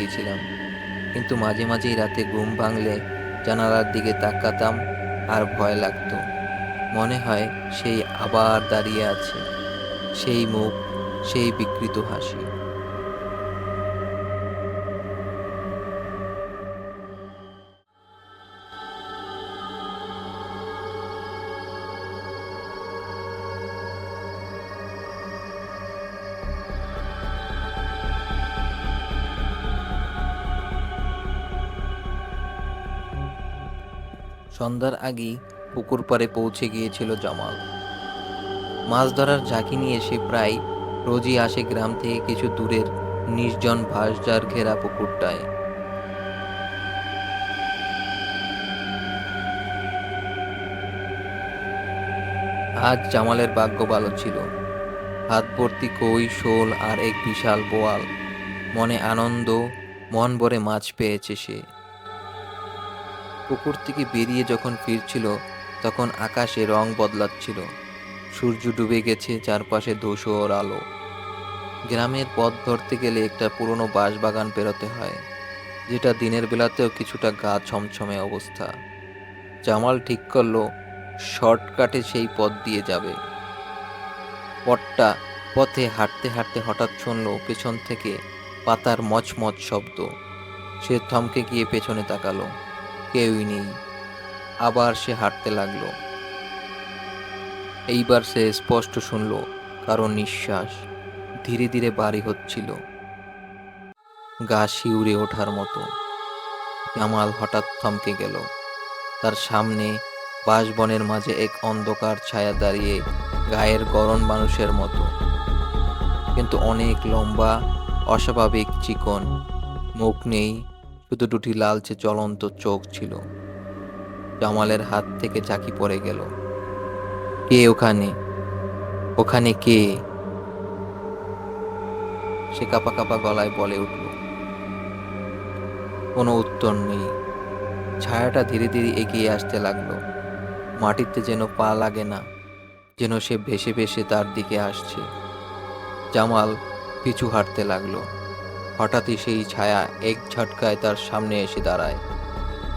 গিয়েছিলাম, কিন্তু মাঝে মাঝেই রাতে ঘুম ভাঙলে জানালার দিকে তাকাতাম আর ভয় লাগতো। মনে হয় সেই আবার দাঁড়িয়ে আছে, সেই মুখ, সেই বিকৃত হাসি। সন্ধ্যার আগেই পুকুর পাড়ে পৌঁছে গিয়েছিল জামাল। মাছ ধরার ঝাঁকি নিয়ে সে প্রায় রোজই আসে গ্রাম থেকে কিছু দূরের নির্জন বাঁশঝাড় ঘেরা পুকুরটায়। আজ জামালের ভাগ্য ভালো ছিল, হাত ভর্তি কই, শোল আর এক বিশাল বোয়াল। মনে আনন্দ, মন ভরে মাছ পেয়েছে সে। পুকুর থেকে বেরিয়ে যখন ফিরছিল, তখন আকাশে রং বদলাচ্ছিল। সূর্য ডুবে গেছে, চারপাশে ধূসর আলো। গ্রামের পথ ধরতে গেলে একটা পুরনো বাঁশবাগান পেরোতে হয়, যেটা দিনের বেলাতেও কিছুটা গা ছমছমে অবস্থা। জামাল ঠিক করলো শর্টকাটে সেই পথ দিয়ে যাবে। পথটা পথে হাঁটতে হাঁটতে হঠাৎ শুনলো পেছন থেকে পাতার মচমচ শব্দ। সে থমকে গিয়ে পেছনে তাকালো, কেউই নেই। আবার সে হাঁটতে লাগলো। এইবার সে স্পষ্ট শুনল কারো নিঃশ্বাস, ধীরে ধীরে ভারী হচ্ছিল, গা শিউরে ওঠার মতো। জামাল হঠাৎ থমকে গেল। তার সামনে বাঁশবনের মাঝে এক অন্ধকার ছায়া দাঁড়িয়ে, গায়ের গড়ন মানুষের মতো, কিন্তু অনেক লম্বা, অস্বাভাবিক চিকন। মুখ নেই, শুধু দুটি লালচে জ্বলন্ত চোখ ছিল। জামালের হাত থেকে চাকি পড়ে গেল। কে ওখানে? ওখানে কে? সে কাঁপা কাঁপা গলায় বলে উঠল। কোনো উত্তর নেই। ছায়াটা ধীরে ধীরে এগিয়ে আসতে লাগলো। মাটিতে যেন পা লাগে না, যেন সে ভেসে ভেসে তার দিকে আসছে। জামাল পিছু হাঁটতে লাগলো। হঠাৎই সেই ছায়া এক ঝটকায় তার সামনে এসে দাঁড়ায়।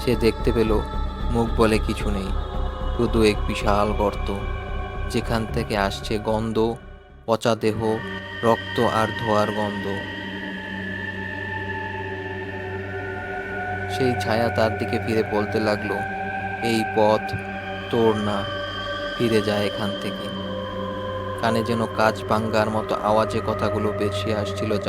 সে দেখতে পেল মুখ বলে কিছু নেই, শুধু এক বিশাল গর্ত, যেখান থেকে আসছে গন্ধ, পচা দেহ, রক্ত আর ধোঁয়ার গন্ধ। সেই ছায়া তার দিকে ফিরে বলতে লাগলো, এই পথ তোর না, ফিরে যায় এখান থেকে। কানে যেন কাঁচ ভাঙ্গার মতো আওয়াজে কথাগুলো ভেসে আসছিল।